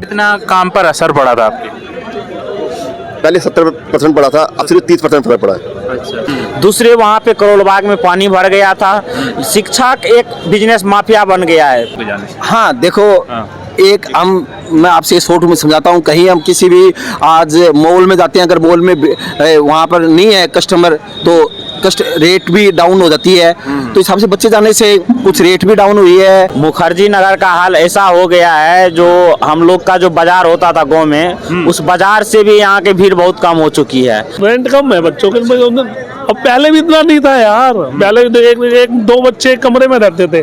कितना काम पर असर पड़ा था आपके? पहले 70% पड़ा था, अब सिर्फ 30% फर्क पड़ा है। अच्छा। दूसरे वहाँ पे करोल बाग में पानी भर गया था। शिक्षक एक बिजनेस माफिया बन गया है। हाँ देखो, हाँ। मैं आपसे इस फोटो में समझाता हूँ। कहीं हम किसी भी आज मॉल में जाते हैं, अगर मॉल में वहाँ पर नहीं है कस्टमर तो रेट भी डाउन हो जाती है। तो इस हिसाब से बच्चे जाने से कुछ रेट भी डाउन हुई है। मुखर्जी नगर का हाल ऐसा हो गया है, जो हम लोग का जो बाजार होता था गांव में, उस बाजार से भी यहाँ की भीड़ बहुत कम हो चुकी है। रेंट कम है बच्चों के। अब पहले भी इतना नहीं था यार। पहले एक दो बच्चे एक कमरे में रहते थे।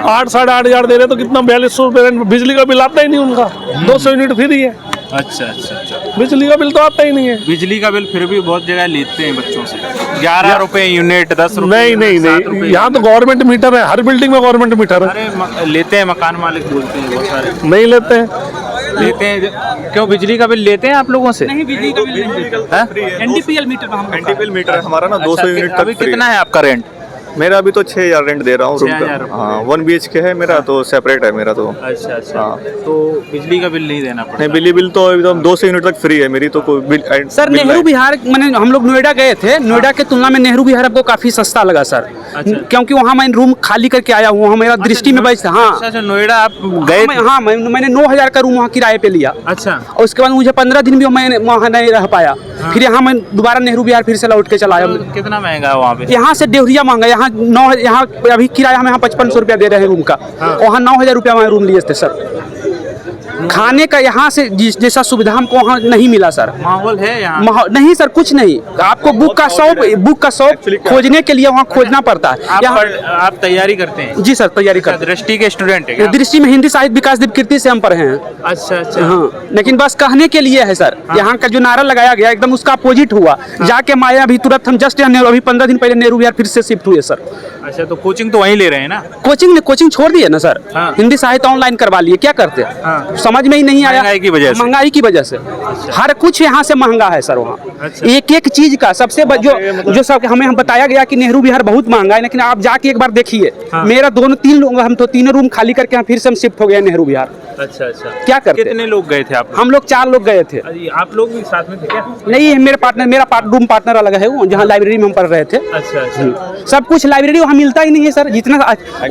8 साढ़े 8 हजार दे रहे तो कितना 4200 रुपये बिजली का बिल आता ही नहीं उनका। 200 यूनिट फ्री है। अच्छा अच्छा अच्छा। बिजली का बिल तो आता ही नहीं है। बिजली का बिल फिर भी बहुत जगह लेते हैं बच्चों से। 11 रुपए यूनिट, 10 रुपए। नहीं, यहाँ तो गवर्नमेंट मीटर है, हर बिल्डिंग में गवर्नमेंट मीटर है। अरे लेते हैं, मकान मालिक बोलते हैं बहुत सारे। नहीं लेते हैं। लेते हैं क्यों? बिजली का बिल लेते हैं आप लोगों से? नहीं, बिजली का बिल नहीं। एनडीपीएल मीटर में हम एनडीपीएल मीटर है हमारा ना, 200 यूनिट तक अभी कितना है आपका रेंट? मेरा अभी तो 6000 रेंट दे रहा हूँ रूम 6000 का। हाँ, 1 BHK है मेरा, तो सेपरेट है मेरा तो। अच्छा अच्छा। हाँ। तो बिजली का बिल नहीं देना पड़ता? नहीं, बिजली बिल तो एकदम 200 यूनिट तक फ्री है मेरी तो। कोई बिल सर, नेहरू विहार मैंने हम लोग नोएडा गए थे। नोएडा के तुलना में नेहरू विहार आपको काफी सस्ता लगा सर। अच्छा। क्योंकि वहाँ मैं रूम खाली करके आया हूँ, मेरा दृष्टि में बच। हाँ अच्छा, नोएडा आप गए थे? हाँ, मैंने 9000 का रूम वहाँ किराए पे लिया। अच्छा। और उसके बाद मुझे 15 दिन भी मैं वहाँ नहीं रह पाया। फिर यहाँ मैं दोबारा नेहरू विहार फिर से लौट के चला आया। तो कितना महंगा है वहाँ पे? यहाँ से डेहरिया महंगा। यहाँ अभी किराया हम यहाँ 5500 रुपया दे रहे हैं रूम का। वहाँ 9000 रुपया में रूम लिए थे सर। खाने का यहाँ से जैसा सुविधा हमको वहाँ नहीं मिला सर। माहौल है यहाँ? नहीं सर, कुछ नहीं। आपको बुक का शौक खोजने के लिए वहाँ खोजना पड़ता है। आप तैयारी करते हैं? जी सर, तैयारी करते हैं। दृष्टि के स्टूडेंट है? दृष्टि में हिंदी साहित्य विकास दीपकृति से हम पढ़े हैं। अच्छा अच्छा। हाँ, लेकिन बस कहने के लिए है सर। यहाँ का जो नारा लगाया गया एकदम उसका अपोजिट हुआ। जाके माया अभी तुरंत हम जस्ट अभी 15 दिन पहले नेहरू विहार फिर से शिफ्ट हुए सर। अच्छा, तो कोचिंग तो वहीं ले रहे हैं ना? कोचिंग छोड़ दिए ना सर। हाँ। हिंदी साहित्य ऑनलाइन करवा लिए। क्या करते हैं? हाँ। समझ में ही नहीं आया। महंगाई की वजह से? महंगाई की वजह से। हर कुछ यहाँ से महंगा है सर। वहाँ अच्छा। एक एक चीज का सबसे जो सब हमें बताया गया कि नेहरू विहार बहुत महंगा है, लेकिन आप जाके एक बार देखिए। हाँ। मेरा 2-3 लोग, हम तो 3 रूम खाली करके हम फिर से शिफ्ट हो गए नेहरू विहार। अच्छा अच्छा। क्या करते? कितने लोग गए थे आप? हम लोग 4 लोग गए थे। आप लोग भी साथ में थे क्या? नहीं, मेरा रूम पार्टनर अलग है, वो जहाँ लाइब्रेरी में हम पढ़ रहे थे। अच्छा अच्छा। सब कुछ लाइब्रेरी वहाँ मिलता ही नहीं है सर। जितना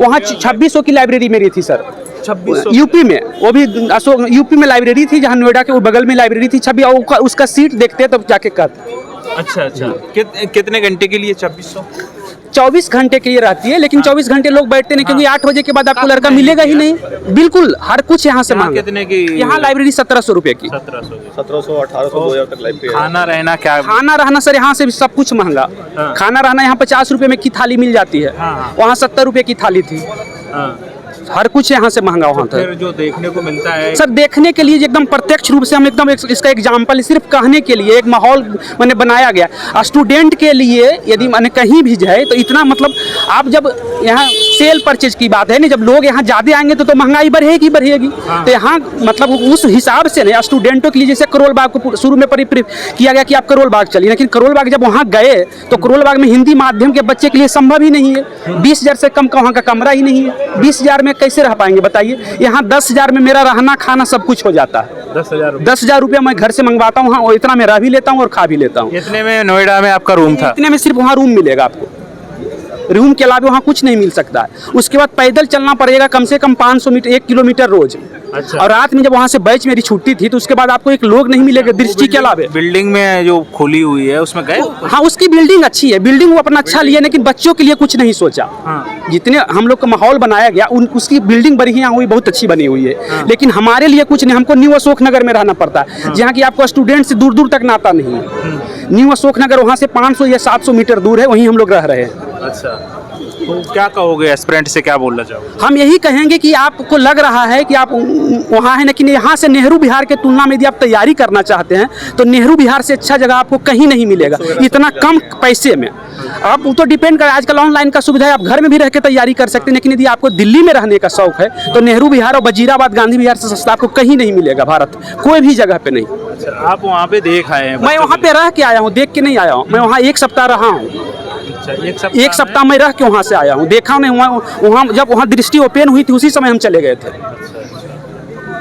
वहाँ 2600 की लाइब्रेरी मेरी थी सर। 2600? यूपी में, वो भी अशोक यूपी में लाइब्रेरी थी, जहाँ नोएडा के वो बगल में लाइब्रेरी थी। 26 उसका सीट देखते तब जाके कहते। अच्छा अच्छा। कितने घंटे के लिए 2600? 24 घंटे के लिए रहती है, लेकिन 24 घंटे लोग बैठते नहीं, क्योंकि 8 बजे के बाद आपको लड़का मिलेगा ही नहीं। बिल्कुल हर कुछ यहाँ से महंगा। कितने की? यहाँ लाइब्रेरी 1700 रुपए की। 1700, 1800 2000 तक लाइब्रेरी है। खाना रहना क्या? खाना रहना सर यहाँ से भी सब कुछ महंगा। हाँ। खाना रहना यहाँ 50 रुपए में की थाली मिल जाती है। हाँ। वहाँ 70 रुपए की थाली थी। हाँ। हर कुछ यहाँ से महंगा वहाँ था। फिर जो देखने को मिलता है सर, देखने के लिए एकदम प्रत्यक्ष रूप से हम एकदम इसका एग्जाम्पल सिर्फ कहने के लिए एक माहौल मैंने बनाया गया स्टूडेंट के लिए। यदि मैंने कहीं भी जाए तो इतना मतलब आप जब यहाँ सेल परचेज की बात है ना, जब लोग यहाँ ज़्यादा आएंगे तो महंगाई बढ़ेगी। हाँ। तो यहाँ मतलब उस हिसाब से नहीं, स्टूडेंटों के लिए जैसे करोल बाग को शुरू में किया गया कि आप करोल बाग चलिए, लेकिन करोल बाग जब वहाँ गए तो करोल बाग में हिंदी माध्यम के बच्चे के लिए संभव ही नहीं है। 20,000 से कम का वहाँ का कमरा ही नहीं है। 20,000 में कैसे रह पाएंगे बताइए? यहाँ 10,000 में मेरा रहना खाना सब कुछ हो जाता है। 10,000 रुपया मैं घर से मंगवाता हूँ। हाँ, इतना मैं रह भी लेता हूँ और खा भी लेता हूँ। इतने में नोएडा में आपका रूम था? इतने में सिर्फ वहाँ रूम मिलेगा आपको। रूम के अलावा वहाँ कुछ नहीं मिल सकता है। उसके बाद पैदल चलना पड़ेगा कम से कम 500 मीटर, 1 किलोमीटर रोज। अच्छा। और रात में जब वहाँ से बैच मेरी छुट्टी थी तो उसके बाद आपको एक लोग नहीं मिलेगा दृष्टि के अलावा। बिल्डिंग में जो खुली हुई है उसमें गए? हाँ, उसकी बिल्डिंग अच्छी है। बिल्डिंग वो अपना अच्छा लिया, लेकिन बच्चों के लिए कुछ नहीं सोचा। हाँ। जितने हम लोग का माहौल बनाया गया उसकी बिल्डिंग बढ़िया हुई, बहुत अच्छी बनी हुई है। हाँ। लेकिन हमारे लिए कुछ नहीं। हमको न्यू अशोक नगर में रहना पड़ता है। हाँ। जहाँ की आपको स्टूडेंट से दूर दूर तक नाता नहीं है। न्यू अशोक नगर वहाँ से 500 या 700 मीटर दूर है, वहीं हम लोग रह रहे हैं। अच्छा, तो क्या कहोगे एस्पिरेंट से, क्या बोलना चाहोगे? हम यही कहेंगे कि आपको लग रहा है कि आप वहाँ है, लेकिन यहाँ से नेहरू विहार के तुलना में यदि आप तैयारी करना चाहते हैं तो नेहरू विहार से अच्छा जगह आपको कहीं नहीं मिलेगा इतना कम पैसे में। अब वो तो डिपेंड कर, आजकल ऑनलाइन का सुविधा है, आप घर में भी रह के तैयारी कर सकते हैं। लेकिन यदि आपको दिल्ली में रहने का शौक है तो नेहरू विहार और वजीराबाद गांधी विहार से सस्ता आपको कहीं नहीं मिलेगा, भारत कोई भी जगह पे नहीं। अच्छा, आप वहाँ पे देख आए हैं? मैं वहाँ पे रह के आया हूँ, देख के नहीं आया हूँ। मैं वहाँ 1 सप्ताह रहा हूँ। एक सप्ताह मैं रह के वहाँ से आया हूँ, देखा मैं वहाँ जब वहाँ दृष्टि ओपन हुई थी उसी समय हम चले गए थे।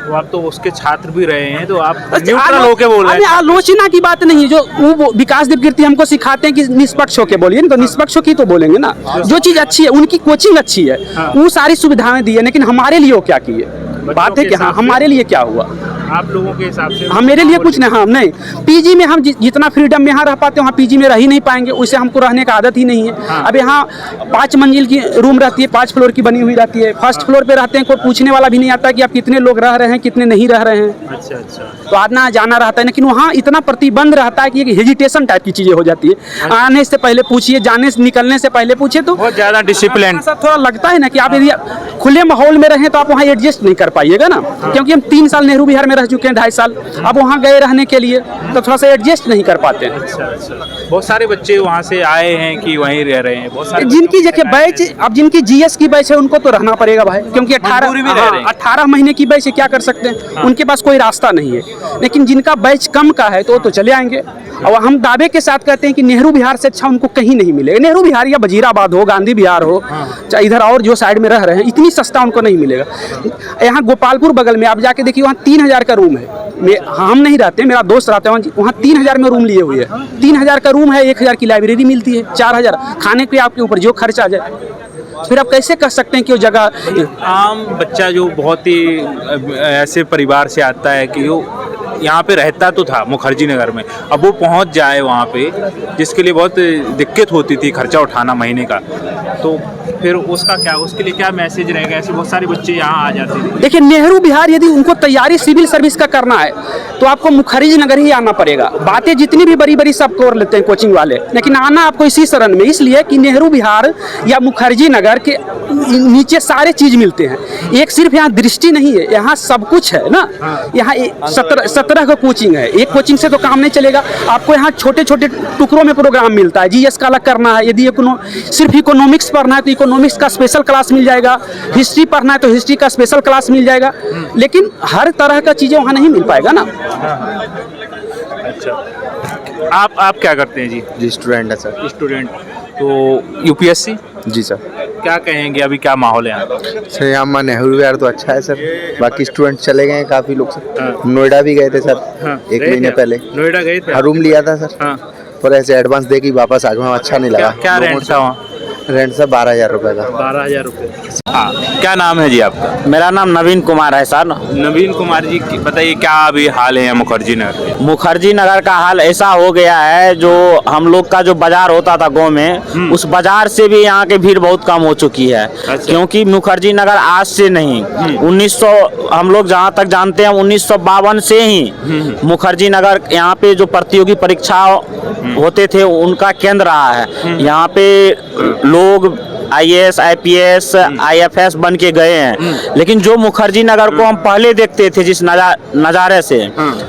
तो आप तो उसके छात्र भी रहे हैं, तो आप न्यूट्रल होके बोल रहे अरे हैं। आलोचना की बात नहीं है, जो वो विकास देव कीर्ति हमको सिखाते हैं कि निष्पक्ष होके बोलिए, तो निष्पक्ष होके तो बोलेंगे ना। जो चीज अच्छी है, उनकी कोचिंग अच्छी है, वो सारी सुविधाएं दी है, लेकिन हमारे लिए वो क्या की है? बात है कि हाँ, हमारे लिए क्या हुआ? आप लोगों के हिसाब से हम मेरे लिए कुछ नहीं, हम नहीं। पीजी में हम जितना फ्रीडम में यहाँ रह पाते हैं, वहाँ पीजी में रह ही नहीं पाएंगे, उससे हमको रहने का आदत ही नहीं है। अब यहाँ 5 मंजिल की रूम रहती है, 5 फ्लोर की बनी हुई रहती है, फर्स्ट फ्लोर पे रहते हैं, कोई पूछने वाला भी नहीं आता कि आप कितने लोग रह रहे हैं, कितने नहीं रह रहे हैं। अच्छा अच्छा। तो आना जाना रहता है, लेकिन वहाँ इतना प्रतिबंध रहता है कि एक हेजिटेशन टाइप की चीजें हो जाती है। आने से पहले पूछिए, जाने से निकलने से पहले पूछिए, तो बहुत ज्यादा डिसिप्लिन। ऐसा थोड़ा लगता है ना कि आप यदि खुले माहौल में रहें तो आप वहाँ एडजस्ट नहीं कर पाइएगा ना, क्योंकि हम 3 साल नेहरू विहार में रह चुके हैं, 2.5 साल। अब वहाँ गए रहने के लिए तो थोड़ा सा एडजस्ट नहीं कर पाते हैं। अच्छा अच्छा। बहुत सारे बच्चे वहाँ से आए हैं कि वहीं रह रहे हैं, बहुत सारे जिनकी जगह बैच, अब जिनकी जीएस की बैच है उनको तो रहना पड़ेगा भाई, क्योंकि मजबूरी भी रह रहे हैं। 18 महीने की बैच है, क्या कर सकते हैं? उनके पास कोई रास्ता नहीं है। लेकिन जिनका बैच कम का है तो चले आएंगे। और हम दावे के साथ कहते हैं कि नेहरू विहार से अच्छा उनको कहीं नहीं मिलेगा। नेहरू विहार या वजीराबाद हो, गांधी विहार हो, चाहे इधर और जो साइड में रह रहे हैं, इतनी सस्ता उनको नहीं मिलेगा। यहाँ गोपालपुर बगल में आप जाके देखिए, वहाँ 3000 का रूम है। हम नहीं रहते, मेरा दोस्त रहता है वहाँ 3000 में रूम लिए हुए है। 3000 का रूम है, 1000 की लाइब्रेरी मिलती है, 4000 खाने के आपके ऊपर जो खर्च आ जाए, फिर आप कैसे कह सकते हैं कि वो जगह। आम बच्चा जो बहुत ही ऐसे परिवार से आता है कि वो यहाँ पे रहता तो था मुखर्जी नगर में, अब वो पहुँच जाए वहाँ पे, जिसके लिए बहुत दिक्कत होती थी खर्चा उठाना महीने का, तो फिर उसका क्या, उसके लिए क्या मैसेज रहेगा? ऐसे बहुत सारे बच्चे यहाँ आ जाते थे। देखिए, नेहरू विहार यदि उनको तैयारी सिविल सर्विस का करना है तो आपको मुखर्जी नगर ही आना पड़ेगा। बातें जितनी भी बड़ी बड़ी सब कर लेते हैं कोचिंग वाले, लेकिन आना आपको इसी शरण में, इसलिए कि नेहरू विहार या मुखर्जी नगर के नीचे सारे चीज मिलते हैं। एक सिर्फ यहाँ दृष्टि नहीं है, यहाँ सब कुछ है ना। यहाँ 17 का कोचिंग है, एक कोचिंग से तो काम नहीं चलेगा। आपको यहाँ छोटे छोटे टुकड़ों में प्रोग्राम मिलता है। जीएस का अलग करना है, यदि सिर्फ इकोनॉमिक्स पढ़ना है तो इकोनॉमिक्स का स्पेशल क्लास मिल जाएगा, हिस्ट्री पढ़ना है तो हिस्ट्री का स्पेशल क्लास मिल जाएगा, लेकिन हर तरह का चीज़ें वहाँ नहीं मिल पाएगा ना। अच्छा, आप क्या करते हैं जी? जी स्टूडेंट है सर। स्टूडेंट, तो यूपीएससी? जी सर। क्या कहेंगे, अभी क्या माहौल है यहाँ? सर यहाँ नेहरू विहार तो अच्छा है सर, बाकी स्टूडेंट चले गए हैं काफ़ी लोग सर। नोएडा भी गए थे सर, एक गए महीने थे? पहले नोएडा गए थे? रूम लिया था सर, हाँ। पर ऐसे एडवांस दे के वापस आ गए, अच्छा नहीं लगा। क्या रेंट था वहाँ? रेंट सर 12,000 रुपये का। 12,000 रुपये। हाँ, क्या नाम है जी आपका? मेरा नाम नवीन कुमार है सर। नवीन कुमार जी, बताइए क्या अभी हाल है मुखर्जी नगर? मुखर्जी नगर का हाल ऐसा हो गया है, जो हम लोग का जो बाजार होता था गांव में, उस बाजार से भी यहाँ की भीड़ बहुत कम हो चुकी है। क्योंकि मुखर्जी नगर आज से नहीं, 1900 हम लोग जहाँ तक जानते हैं 1952 से ही मुखर्जी नगर यहाँ पे जो प्रतियोगी परीक्षा होते थे उनका केंद्र रहा है। यहाँ पे लोग IAS, IPS, IFS बन के गए हैं। लेकिन जो मुखर्जी नगर को हम पहले देखते थे जिस नज़ारे से,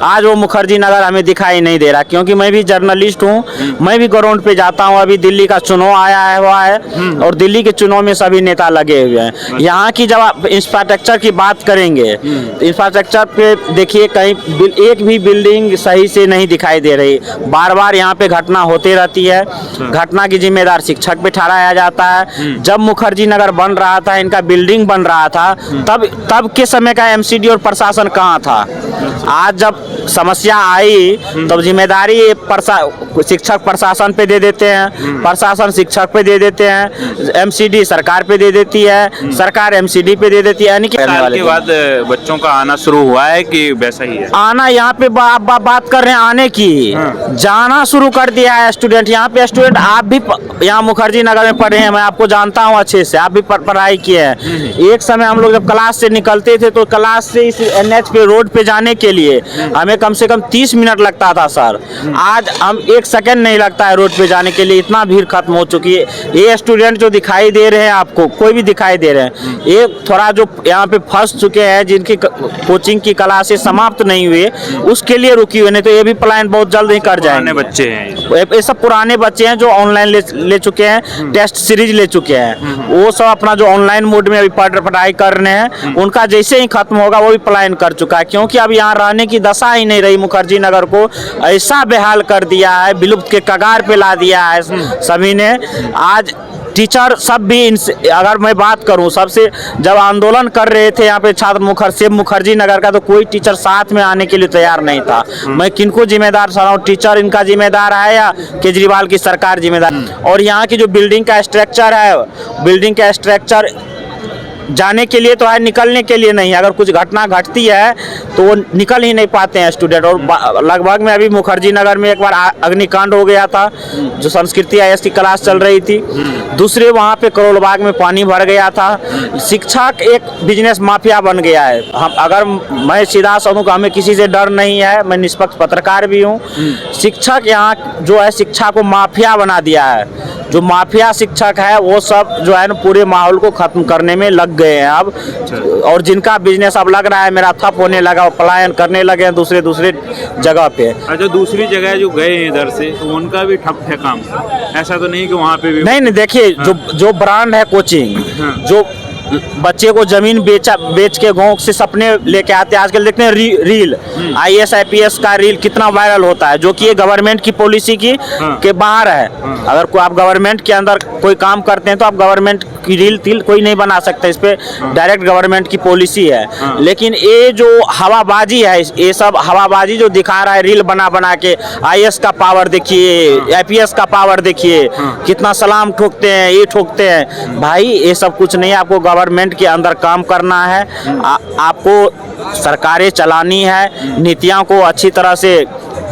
आज वो मुखर्जी नगर हमें दिखाई नहीं दे रहा। क्योंकि मैं भी जर्नलिस्ट हूँ, मैं भी ग्राउंड पे जाता हूँ। अभी दिल्ली का चुनाव हुआ है और दिल्ली के चुनाव में सभी नेता लगे हुए हैं। यहाँ की जब आप इंफ्रास्ट्रक्चर की बात करेंगे तो इंफ्रास्ट्रक्चर पे देखिए, कहीं एक भी बिल्डिंग सही से नहीं दिखाई दे रही। बार बार यहाँ पे घटना होती रहती है। घटना की जिम्मेदार शिक्षक पे ठहराया जाता है। जब मुखर्जी नगर बन रहा था, इनका बिल्डिंग बन रहा था, तब के समय का एमसीडी और प्रशासन कहाँ था? आज जब समस्या आई तब जिम्मेदारी शिक्षक प्रशासन पे दे देते हैं, प्रशासन शिक्षक पे दे देते हैं, एमसीडी सरकार पे दे देती है, सरकार एमसीडी पे दे देती है। यानी कि साल के बाद बच्चों का आना शुरू हुआ है कि वैसा ही है? आना यहाँ पे बात कर रहे हैं आने की, जाना शुरू कर दिया है स्टूडेंट। यहाँ पे स्टूडेंट, आप भी यहाँ मुखर्जी नगर में पढ़े हैं, मैं आपको जानता हूँ अच्छे से, आप भी पढ़ाई किए हैं। एक समय हम लोग जब क्लास से निकलते थे तो क्लास से इस NH पे रोड पे जाने के लिए हमें कम से कम 30 मिनट लगता था सर। आज हम 1 सेकंड नहीं लगता है रोड पे जाने के लिए, इतना भीड़ खत्म हो चुकी है। ये स्टूडेंट जो दिखाई दे रहे हैं आपको, कोई भी दिखाई दे रहे हैं, ये थोड़ा जो यहाँ पे फंस चुके हैं, जिनकी कोचिंग की क्लासें समाप्त नहीं हुई, उसके लिए रुकी हुई, नहीं तो ये भी प्लान बहुत जल्द ही कर जाएंगे। बच्चे हैं ये सब पुराने बच्चे हैं जो ऑनलाइन ले चुके हैं, टेस्ट सीरीज ले चुके हैं। वो सब अपना जो ऑनलाइन मोड में अभी पढ़ाई कर रहे हैं, उनका जैसे ही खत्म होगा वो भी पलायन कर चुका है। क्योंकि अब यहाँ रहने की दशा ही नहीं रही। मुखर्जी नगर को ऐसा बेहाल कर दिया है, विलुप्त के कगार पे ला दिया है सभी ने। आज टीचर सब भी अगर मैं बात करूं, सबसे जब आंदोलन कर रहे थे यहाँ पे छात्र शिव मुखर्जी नगर का, तो कोई टीचर साथ में आने के लिए तैयार नहीं था। मैं किनको जिम्मेदार समझूं, टीचर इनका जिम्मेदार है या केजरीवाल की सरकार जिम्मेदार? और यहाँ की जो बिल्डिंग का स्ट्रक्चर है, बिल्डिंग का स्ट्रक्चर जाने के लिए तो है, निकलने के लिए नहीं। अगर कुछ घटना घटती है तो वो निकल ही नहीं पाते हैं स्टूडेंट। और लगभग में अभी मुखर्जी नगर में एक बार अग्निकांड हो गया था, जो संस्कृति IAS की क्लास चल रही थी। दूसरे वहाँ पे करोल बाग में पानी भर गया था। शिक्षक एक बिजनेस माफिया बन गया है। मैं सीधा समझूँ कि हमें किसी से डर नहीं है, मैं निष्पक्ष पत्रकार भी हूँ। शिक्षक यहाँ जो है शिक्षा को माफिया बना दिया है। जो माफिया शिक्षक है वो सब जो है ना पूरे माहौल को खत्म करने में लग गए हैं अब। और जिनका बिजनेस अब लग रहा है मेरा ठप होने लगा, वो पलायन करने लगे हैं दूसरे जगह पे। अच्छा, दूसरी जगह जो गए हैं इधर से तो उनका भी ठप है काम, ऐसा तो नहीं कि वहाँ पे भी? नहीं, देखिए जो ब्रांड है कोचिंग, जो बच्चे को जमीन बेच के गाँव से सपने लेके आते हैं। आजकल देखते हैं रील IAS IPS का रील कितना वायरल होता है, जो कि ये गवर्नमेंट की पॉलिसी की के बाहर है। अगर कोई आप गवर्नमेंट के अंदर कोई काम करते हैं तो आप गवर्नमेंट की रील कोई नहीं बना सकता, इस पे डायरेक्ट गवर्नमेंट की पॉलिसी है। लेकिन ये जो हवाबाजी है, ये सब हवाबाजी जो दिखा रहा है रील बना के, IAS का पावर देखिए, IPS का पावर देखिए, कितना सलाम ठोकते हैं, ये ठोकते हैं। भाई ये सब कुछ नहीं है, आपको गवर्नमेंट के अंदर काम करना है, आपको सरकारें चलानी है, नीतियों को अच्छी तरह से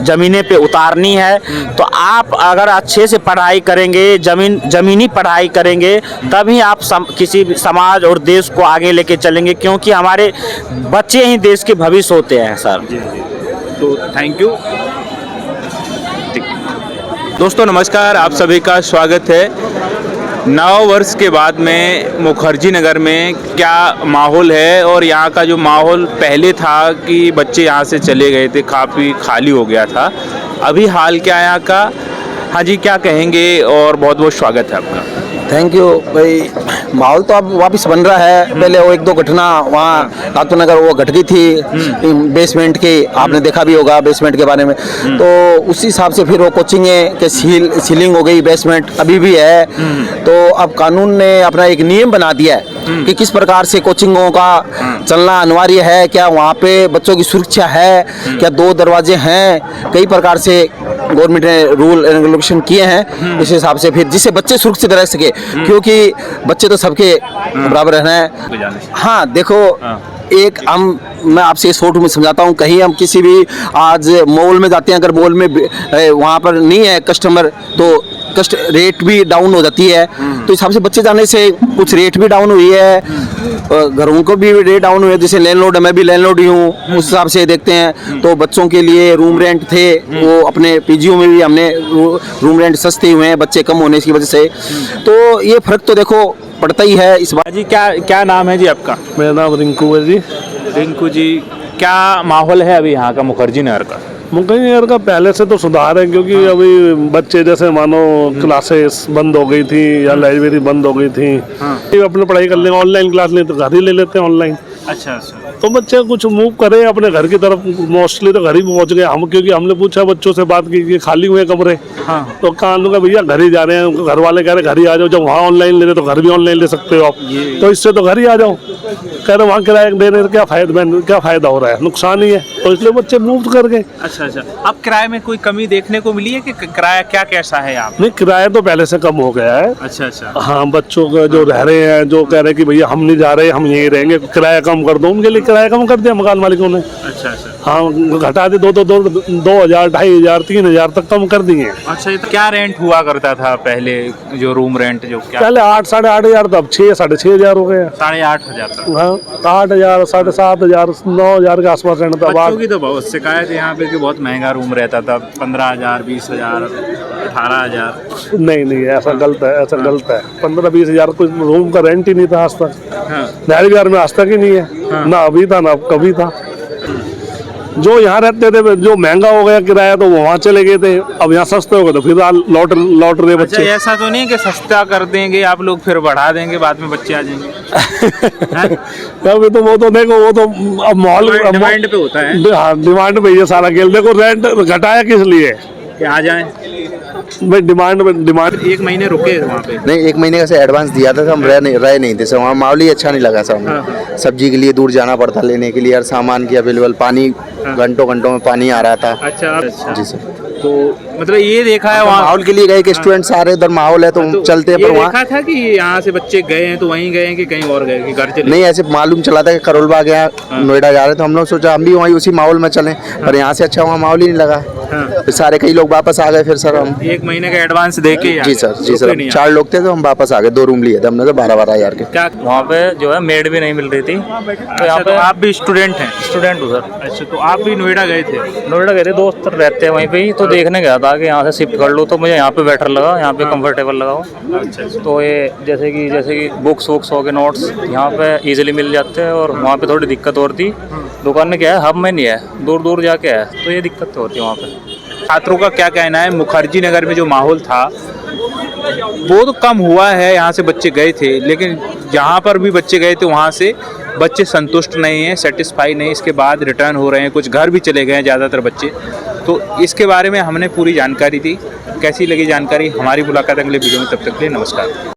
जमीने पे उतारनी है। तो आप अगर अच्छे से पढ़ाई करेंगे, जमीनी पढ़ाई करेंगे, तभी आप किसी भी समाज और देश को आगे लेके चलेंगे, क्योंकि हमारे बच्चे ही देश के भविष्य होते हैं सर। तो थैंक यू। दोस्तों नमस्कार, आप सभी का स्वागत है। नव वर्ष के बाद में मुखर्जी नगर में क्या माहौल है, और यहाँ का जो माहौल पहले था कि बच्चे यहाँ से चले गए थे, काफ़ी खाली हो गया था, अभी हाल क्या है यहाँ का? हाँ जी, क्या कहेंगे? और बहुत बहुत स्वागत है आपका। थैंक यू भाई। माहौल तो अब वापस बन रहा है। पहले वो एक दो घटना वहाँ कातू नगर वो घट गई थी बेसमेंट की, आपने देखा भी होगा बेसमेंट के बारे में। तो उसी हिसाब से फिर वो कोचिंग के सीलिंग हो गई, बेसमेंट अभी भी है। तो अब कानून ने अपना एक नियम बना दिया है कि किस प्रकार से कोचिंगों का चलना अनिवार्य है, क्या वहाँ पे बच्चों की सुरक्षा है, क्या 2 दरवाजे हैं, कई प्रकार से गवर्नमेंट ने रूल एंड रेगुलेशन किए हैं। इस हिसाब से फिर जिससे बच्चे सुरक्षित रह सके, क्योंकि बच्चे तो सबके बराबर रहना है। हाँ देखो, मैं आपसे इस फोटो में समझाता हूँ। कहीं हम किसी भी आज मॉल में जाते हैं, अगर मॉल में वहाँ पर नहीं है कस्टमर, तो रेट भी डाउन हो जाती है। तो इस हिसाब से बच्चे जाने से कुछ रेट भी डाउन हुई है, घरों को भी रेट डाउन हुई है। जैसे लैंडलॉर्ड, मैं भी लैंडलॉर्ड ही हूँ, उस हिसाब से देखते हैं। तो बच्चों के लिए रूम रेंट थे, वो अपने PGO में भी हमने रूम रेंट सस्ते हुए हैं बच्चे कम होने की वजह से। तो ये फर्क तो देखो पड़ता ही है इस बार। जी क्या नाम है जी आपका? मेरा नाम रिंकू है जी। रिंकू जी, क्या माहौल है अभी यहाँ का मुखर्जी नगर का? मुखर्जी नगर का पहले से तो सुधार है, क्योंकि अभी बच्चे जैसे मानो क्लासेस बंद हो गई थी या लाइब्रेरी बंद हो गई थी, ये अपने पढ़ाई कर लेंगे, ऑनलाइन क्लास लेते तो घर ही ले लेते हैं ऑनलाइन। अच्छा। तो बच्चे कुछ मूव करें अपने घर की तरफ, मोस्टली तो घर ही पहुंच गए हम, क्योंकि हमने पूछा बच्चों से बात की कि खाली हुए कमरे। तो कहा लूँगा भैया घर ही जा रहे हैं, घर वाले कह रहे घर ही आ जाओ, जब वहाँ ऑनलाइन ले रहे तो घर भी ऑनलाइन ले सकते हो आप, तो इससे तो घर ही आ जाओ। कह रहे वहाँ किराया देने से क्या फायदा हो रहा है, नुकसान ही है। तो इसलिए बच्चे मूव कर गए। अच्छा। अब किराए में कोई कमी देखने को मिली है कि किराया क्या कैसा है यहाँ? नहीं, किराया तो पहले से कम हो गया है। अच्छा। हाँ, बच्चों का जो रह रहे हैं, जो कह रहे हैं कि भैया हम नहीं जा रहे, हम यहीं रहेंगे, किराया कम कर दो, उनके लिए किराया कम कर दिया मकान मालिकों ने। अच्छा। हाँ, घटा दे 2,000, 2,500, 3,000 तक कम कर दिए। अच्छा, ये तो क्या रेंट हुआ करता था पहले, जो रूम रेंट जो क्या? पहले 8, 8,500 था, अब 6, 6,500 हो गया। 8,500 तक? हाँ, 8,000, 7,500, 9,000 के आसपास रहना था। बच्चों की तो बहुत शिकायत है यहाँ पे कि बहुत महंगा रूम रहता था, 15,000, 20,000, 18,000। नहीं, ऐसा गलत है, 15-20,000 कोई रूम का रेंट ही नहीं था आज तक। नहरी बिहार में आज तक ही नहीं है, ना अभी था ना कभी था। जो यहाँ रहते थे, जो महंगा हो गया किराया तो वहाँ चले गए थे, अब यहाँ सस्ते हो गए तो फिर लौट रहे बच्चे। अच्छा, ऐसा तो नहीं कि सस्ता कर देंगे आप लोग फिर बढ़ा देंगे, बाद में बच्चे आ जाएंगे? अभी तो वो तो देखो, वो तो अब माहौल डिमांड पे होता है। हाँ, डिमांड पे ये सारा खेल। देखो रेंट घटाया किस लिए कि आ जाए, भाई डिमांड 1 महीने रुके वहाँ पे। नहीं, 1 महीने का से एडवांस दिया था, हम रह नहीं थे सर, वहाँ माहौल ही अच्छा नहीं लगा सर हमें। सब्जी के लिए दूर जाना पड़ता लेने के लिए, और सामान की अवेलेबल, पानी घंटों घंटों में पानी आ रहा था। अच्छा जी सर। तो मतलब ये देखा है वहाँ माहौल के लिए गए कि स्टूडेंट सारे उधर माहौल है तो चलते हैं, ये पर वहाँ देखा था कि यहाँ से बच्चे गए हैं तो वहीं गए हैं कि कहीं और गए कि घर चले। नहीं, ऐसे मालूम चला था कि करोल बाग यहाँ नोएडा जा रहे थे, हम लोग सोचा हम भी वहीं उसी माहौल में चलें, पर यहाँ से अच्छा वहाँ माहौल ही नहीं लगा। फिर सारे कई लोग वापस आ गए फिर सर हम। 1 महीने का एडवांस दे के जी सर, जी सर, 4 लोग थे तो हम वापस आ गए, 2 रूम लिए थे हमने तो 12-12 हज़ार के। क्या वहाँ पे जो है मेड भी नहीं मिल रही थी, तो यहाँ तो पे आप भी स्टूडेंट हैं? स्टूडेंट हूँ सर। अच्छा, तो आप भी नोएडा गए थे? नोएडा गए थे, दोस्त रहते हैं वहीं पे ही, तो देखने गया था कि यहाँ से शिफ्ट कर लो, तो मुझे यहाँ पे बेटर लगा, यहाँ पे कंफर्टेबल लगा हो। तो ये जैसे कि बुक्स वुक्स हो गए, नोट्स यहाँ पे इजीली मिल जाते हैं, और वहाँ पे थोड़ी दिक्कत और थी, दुकान में क्या है, हब में नहीं है, दूर दूर जाके है, तो ये दिक्कत तो होती है वहाँ पे। छात्रों का क्या कहना है? मुखर्जी नगर में जो माहौल था वो तो कम हुआ है, यहाँ से बच्चे गए थे, लेकिन जहाँ पर भी बच्चे गए थे वहाँ से बच्चे संतुष्ट नहीं हैं, सेटिस्फाई नहीं, इसके बाद रिटर्न हो रहे हैं, कुछ घर भी चले गए हैं ज़्यादातर बच्चे। तो इसके बारे में हमने पूरी जानकारी दी। कैसी लगी जानकारी? हमारी मुलाकात अगले वीडियो में, तब तक के लिए नमस्कार।